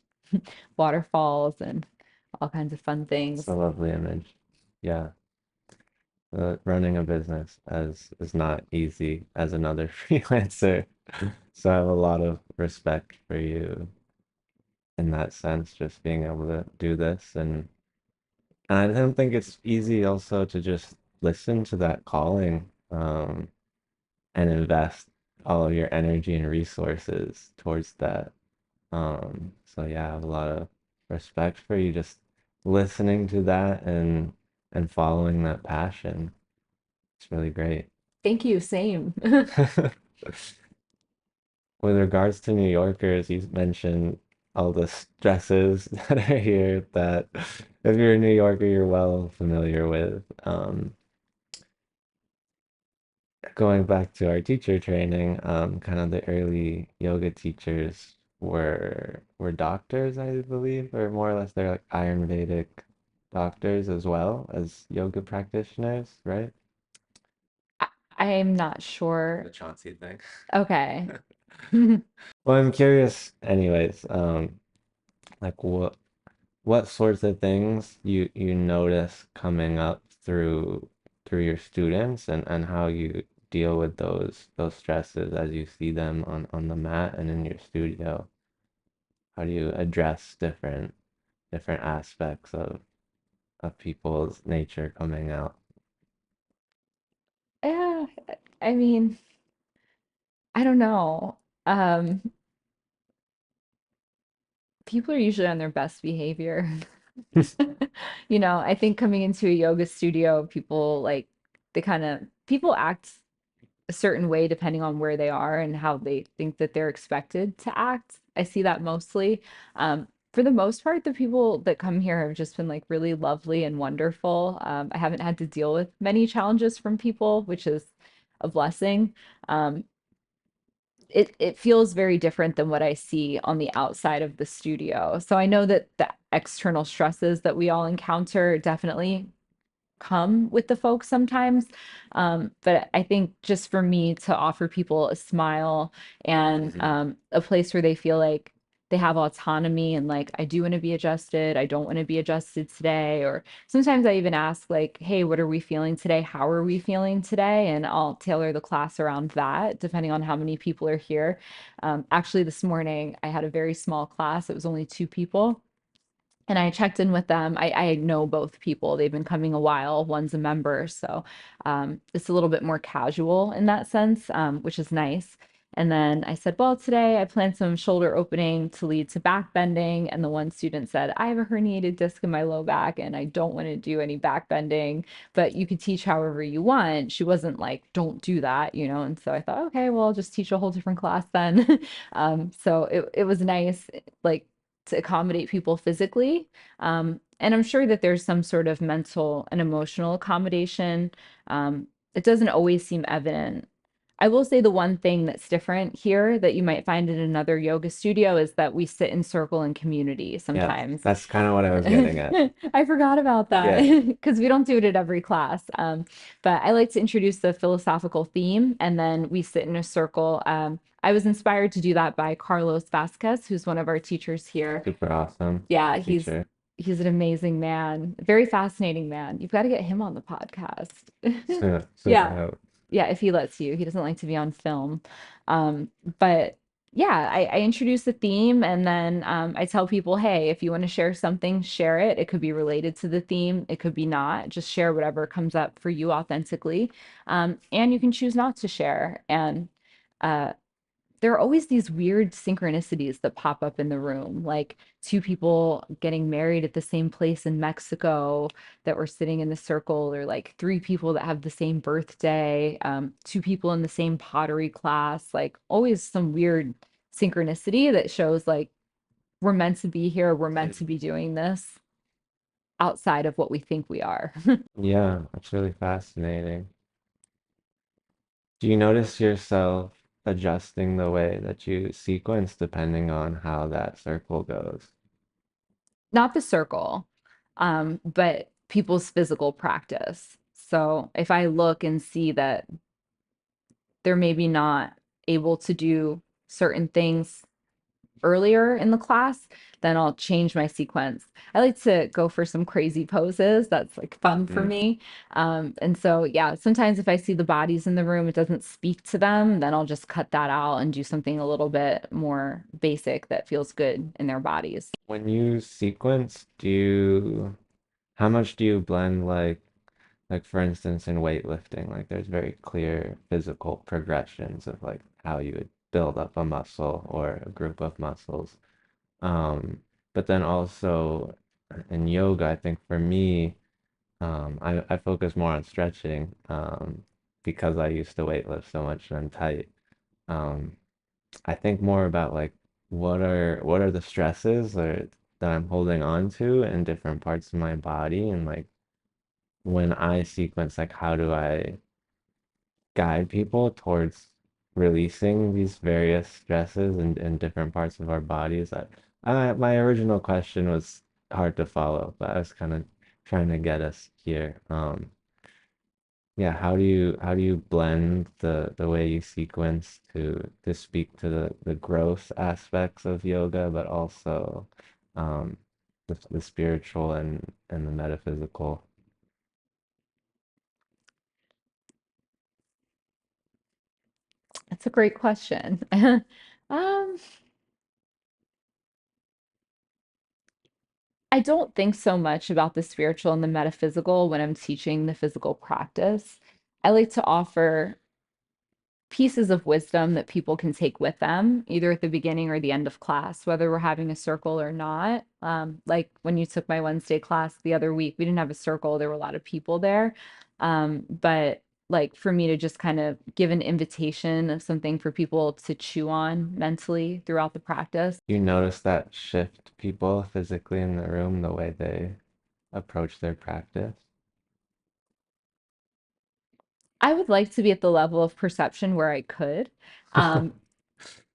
waterfalls and all kinds of fun It's a things. lovely image. Yeah. Running a business as is not easy as another freelancer. So I have a lot of respect for you in that sense, just being able to do this. And I don't think it's easy also to just listen to that calling, and invest all of your energy and resources towards that. So yeah, I have a lot of respect for you just listening to that and following that passion. It's really great. Thank you, same. With regards to New Yorkers, you mentioned all the stresses that are here that if you're a New Yorker, you're well familiar with. Going back to our teacher training, kind of the early yoga teachers were doctors, I believe, or more or less they're like Ayurvedic doctors as well as yoga practitioners, right? I, I'm not The sure. Chauncey thing. Okay. Well, I'm curious anyways, like what sorts of things you notice coming up through your students and how you deal with those stresses as you see them on the mat and in your studio. How do you address different aspects of people's nature coming out? Yeah, I mean, I don't know. Um, People are usually on their best behavior. I think coming into a yoga studio, people like people act a certain way depending on where they are and how they think that they're expected to act. I see that mostly. For the most part, the people that come here have just been like really lovely and wonderful. I haven't had to deal with many challenges from people, which is a blessing. Um, it feels very different than what I see on the outside of the studio. So I know that the external stresses that we all encounter definitely come with the folks sometimes. But I think just for me to offer people a smile and Mhm. a place where they feel like they have autonomy and like, I do want to be adjusted. I don't want to be adjusted today. Or sometimes I even ask, like, hey, what are we feeling today? How are we feeling today? And I'll tailor the class around that, depending on how many people are here. Actually, this morning I had a very small class, it was only 2 people. And I checked in with them. I know both people. They've been coming a while. One's a member, so it's a little bit more casual in that sense, which is nice. And then I said, well, today I planned some shoulder opening to lead to back bending. And the one student said, I have a herniated disc in my low back and I don't want to do any back bending, but you could teach however you want. She wasn't like, don't do that. And so I thought, okay, well, I'll just teach a whole different class then. So it was nice, like to accommodate people physically. And I'm sure that there's some sort of mental and emotional accommodation. It doesn't always seem evident. I will say the one thing that's different here that you might find in another yoga studio is that we sit in circle in community Yeah, sometimes. that's kind of what I was getting at. I forgot about that Yeah, because we don't do it at every class. But I like to introduce the philosophical theme and then we sit in a circle. I was inspired to do that by Carlos Vasquez, who's one of our teachers here. super awesome Yeah, he's teacher. He's an amazing man, very fascinating man. You've got to get him on the podcast. Check Yeah. out. Yeah, if he lets you. He doesn't like to be on film. Um, but yeah, I introduce the theme and then I tell people, hey, if you want to share something, share it. It could be related to the theme, it could be not. Just share whatever comes up for you authentically. And you can choose not to share. And uh, there are always these weird synchronicities that pop up in the room, like two people getting married at the same place in Mexico that were sitting in the circle, or like three people that have the same birthday, two people in the same pottery class, like always some weird synchronicity that shows like we're meant to be here, we're meant to be doing this outside of what we think we are. Yeah, that's really fascinating. Do you notice yourself adjusting the way that you sequence depending on how that circle goes? Not the circle, but people's physical practice. So if I look and see that they're maybe not able to do certain things earlier in the class, then I'll change my sequence. I like to go for some crazy poses. That's like fun for Mm. me. And so, yeah, sometimes if I see the bodies in the room, it doesn't speak to them, then I'll just cut that out and do something a little bit more basic that feels good in their bodies. When you sequence, how much do you blend like for instance in weightlifting, like there's very clear physical progressions of like how you would build up a muscle or a group of muscles. Um, but then also in yoga, I think for me, I focus more on stretching, because I used to weightlift so much and I'm tight. Um, I think more about like what are the stresses or that I'm holding on to in different parts of my body, and like when I sequence, like how do I guide people towards releasing these various stresses in different parts of our bodies. My original question was hard to follow, but I was kind of trying to get us here. Yeah, how do you blend the way you sequence to speak to the growth aspects of yoga, but also um the spiritual and the metaphysical? That's a great question. Um, I don't think so much about the spiritual and the metaphysical when I'm teaching the physical practice. I like to offer pieces of wisdom that people can take with them, either at the beginning or the end of class, whether we're having a circle or not. Like when you took my Wednesday class the other week, we didn't have a circle, there were a lot of people there. But like for me to just kind of give an invitation of something for people to chew on mentally throughout the practice. You notice that shift people physically in the room, the way they approach their practice? I would like to be at the level of perception where I could. Um,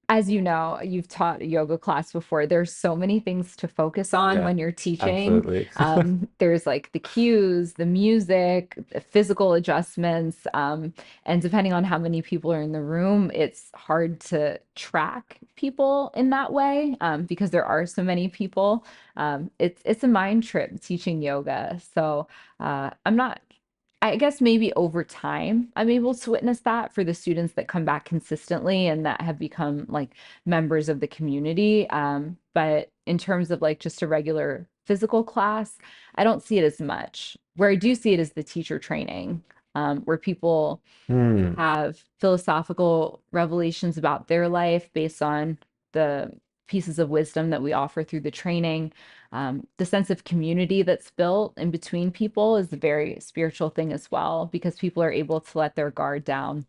as you know, you've taught a yoga class before. There's so many things to focus on Yeah, when you're teaching. absolutely. There's like the cues, the music, the physical adjustments, and depending on how many people are in the room, it's hard to track people in that way, because there are so many people. It's a mind trip teaching yoga. So I'm not. I guess maybe over time, I'm able to witness that for the students that come back consistently and that have become like members of the community. But in terms of like just a regular physical class, I don't see it as much. Where I do see it is the teacher training, where people Hmm. have philosophical revelations about their life based on the pieces of wisdom that we offer through the training. The sense of community that's built in between people is a very spiritual thing as well, because people are able to let their guard down.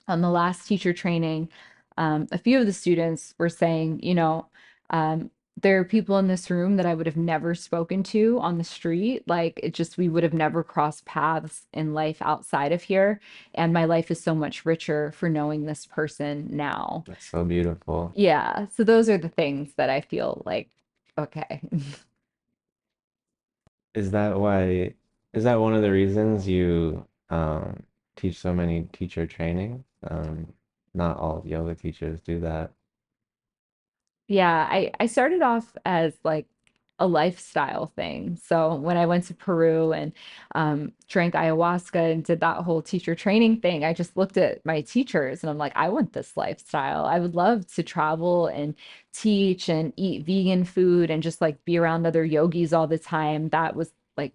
On the last teacher training, a few of the students were saying, um, there are people in this room that I would have never spoken to on the street. Like it just, we would have never crossed paths in life outside of here. And my life is so much richer for knowing this person now. That's so beautiful. Yeah. So those are the things that I feel like, okay. Is that why, is that one of the reasons you teach so many teacher trainings? Not all yoga teachers do that. Yeah, I started off as like a lifestyle thing. So when I went to Peru and drank ayahuasca and did that whole teacher training thing, I just looked at my teachers and I'm like, I want this lifestyle. I would love to travel and teach and eat vegan food and just like be around other yogis all the time. That was like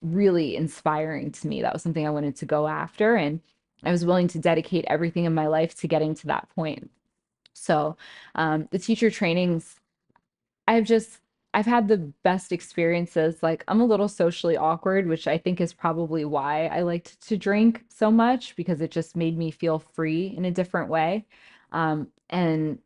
really inspiring to me. That was something I wanted to go after. And I was willing to dedicate everything in my life to getting to that point. So the teacher trainings, I've just I've had the best experiences. Like I'm a little socially awkward, which I think is probably why I liked to drink so much because it just made me feel free in a different way. And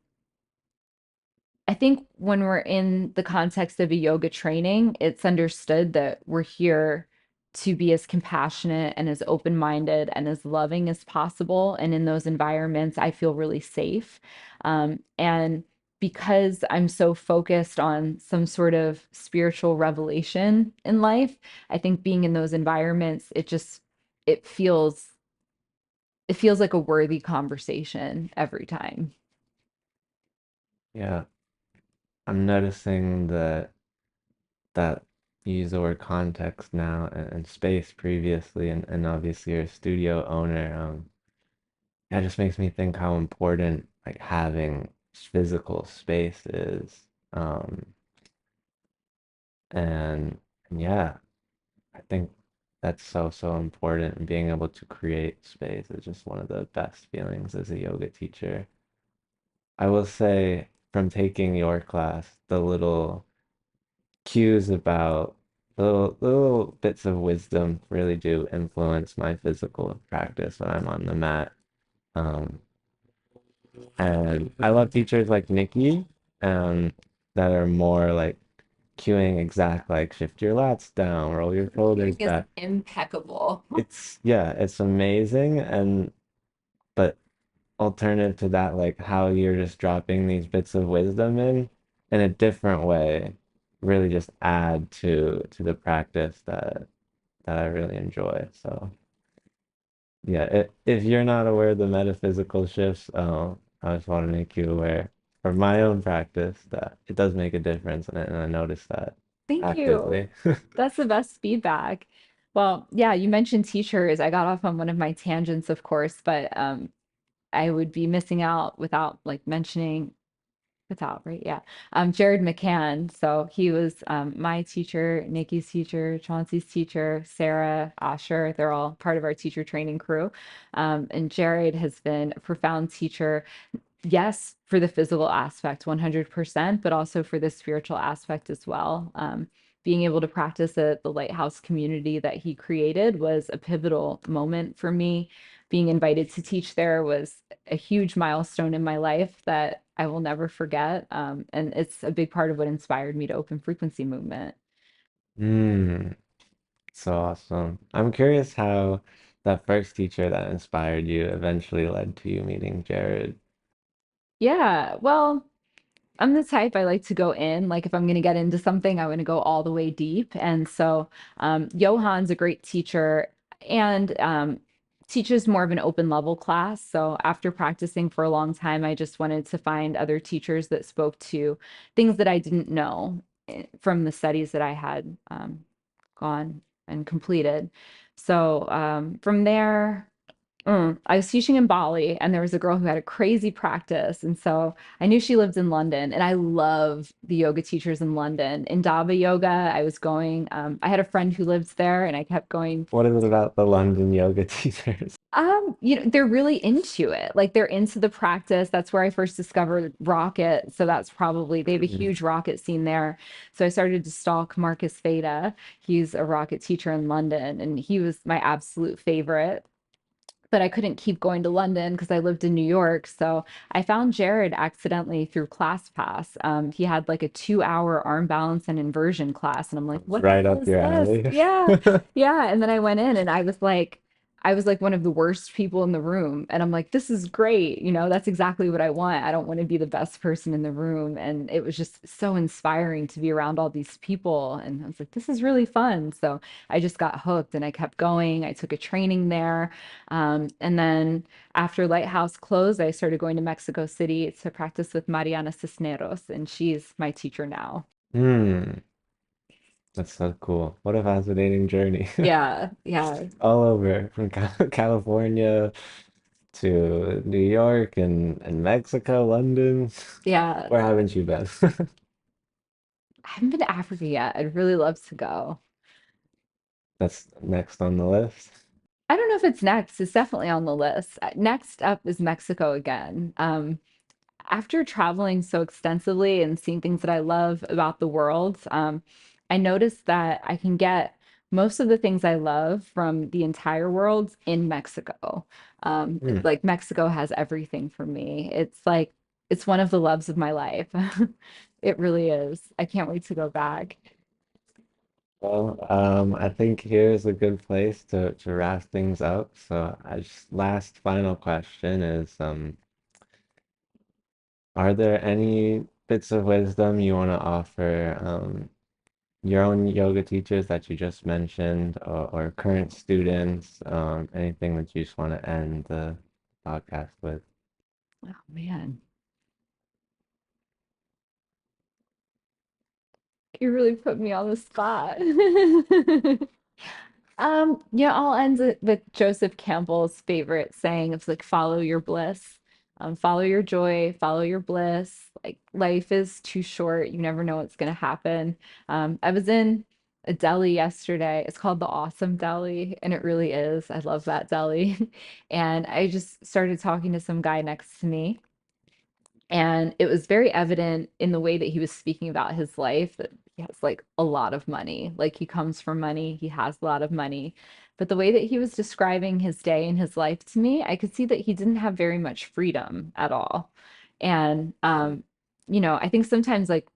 I think when we're in the context of a yoga training, it's understood that we're here to be as compassionate and as open-minded and as loving as possible. And in those environments, I feel really safe. And because I'm so focused on some sort of spiritual revelation in life, I think being in those environments, it feels it feels like a worthy conversation every time. Yeah, I'm noticing that you use the word context now and space previously, and obviously you're a studio owner. That just makes me think how important like having physical space is. Um, and yeah, I think that's so important. And being able to create space is just one of the best feelings as a yoga teacher. I will say from taking your class, the little cues about little bits of wisdom really do influence my physical practice when I'm on the mat. Um, and I love teachers like Nikki, that are more like cueing exact like shift your lats down, roll your shoulders Is back. impeccable. It's yeah, it's amazing and but alternative to that, like how you're just dropping these bits of wisdom in a different way, really just add to the practice that I really enjoy. So yeah, if you're not aware of the metaphysical shifts, I just want to make you aware for my own practice that it does make a difference, and I notice that Thank you. actively. That's the best feedback. Well, yeah, you mentioned teachers. I got off on one of my tangents, of course, but I would be missing out without like mentioning without, right? Yeah. Jared McCann. So he was my teacher, Nikki's teacher, Chauncey's teacher, Sarah, Asher. They're all part of our teacher training crew. And Jared has been a profound teacher, yes, for the physical aspect, 100%, but also for the spiritual aspect as well. Being able to practice at the lighthouse community that he created was a pivotal moment for me. Being invited to teach there was a huge milestone in my life that I will never forget. And it's a big part of what inspired me to open frequency movement. Mm, so awesome. I'm curious how that first teacher that inspired you eventually led to you meeting Jared. Yeah, well, I'm the type I like to go in. Like if I'm going to get into something, I want to go all the way deep. And so Johan's a great teacher and teaches more of an open level class. So after practicing for a long time, I just wanted to find other teachers that spoke to things that I didn't know from the studies that I had gone and completed. So from there, I was teaching in Bali, and there was a girl who had a crazy practice. And so I knew she lived in London, and I love the yoga teachers in London. In Indaba yoga, I was going, I had a friend who lived there, and I kept going. What is it about the London yoga teachers? They're really into it. Like they're into the practice. That's where I first discovered rocket. So that's probably they have a Mm. huge rocket scene there. So I started to stalk Marcus Veda. He's a rocket teacher in London, and he was my absolute favorite, but I couldn't keep going to London because I lived in New York. So I found Jared accidentally through ClassPass. He had like a 2 hour arm balance and inversion class. And I'm like, It's what the right hell up is your this? alley. Yeah. Yeah. And then I went in and I was like one of the worst people in the room. And I'm like, this is great. That's exactly what I want. I don't want to be the best person in the room. And it was just so inspiring to be around all these people. And I was like, this is really fun. So I just got hooked and I kept going. I took a training there. And then after Lighthouse closed, I started going to Mexico City to practice with Mariana Cisneros, and she's my teacher now. Hmm. That's so cool. What a fascinating journey. Yeah, yeah, All over from California to New York and Mexico, London. yeah. Where haven't you been? I haven't been to Africa yet. I'd really love to go. That's next on the list. I don't know if it's next. It's definitely on the list. Next up is Mexico again. After traveling so extensively and seeing things that I love about the world, I noticed that I can get most of the things I love from the entire world in Mexico. Hmm. Like Mexico has everything for me. It's like it's one of the loves of my life. It really is. I can't wait to go back. Well, I think here's a good place to wrap things up. So, I just last final question is, are there any bits of wisdom you want to offer, your own yoga teachers that you just mentioned, or current students, anything that you just want to end the podcast with? Oh man, you really put me on the spot. Yeah, I'll end it with Joseph Campbell's favorite saying. It's like follow your bliss. Follow your joy, follow your bliss. Like life is too short. You never know what's gonna happen. I was in a deli yesterday. It's called the Awesome Deli, and it really is. I love that deli. And I just started talking to some guy next to me. And it was very evident in the way that he was speaking about his life that he has like a lot of money. Like he comes from money, he has a lot of money. But the way that he was describing his day and his life to me, I could see that he didn't have very much freedom at all. And I think sometimes like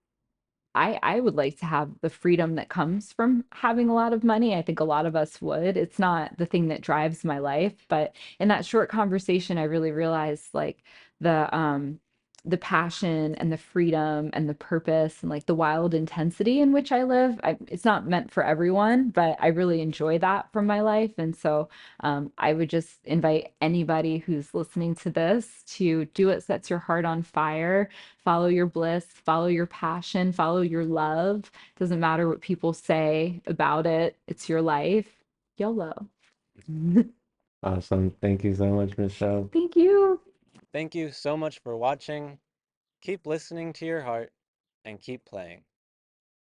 I would like to have the freedom that comes from having a lot of money. I think a lot of us would. It's not the thing that drives my life, but in that short conversation, I really realized like the passion and the freedom and the purpose and like the wild intensity in which I live. It's not meant for everyone, but I really enjoy that from my life. And so I would just invite anybody who's listening to this to do what sets your heart on fire. Follow your bliss, follow your passion, follow your love. Doesn't matter what people say about it, it's your life. YOLO. Awesome. Thank you so much, Michelle. Thank you. Thank you so much for watching. Keep listening to your heart and keep playing.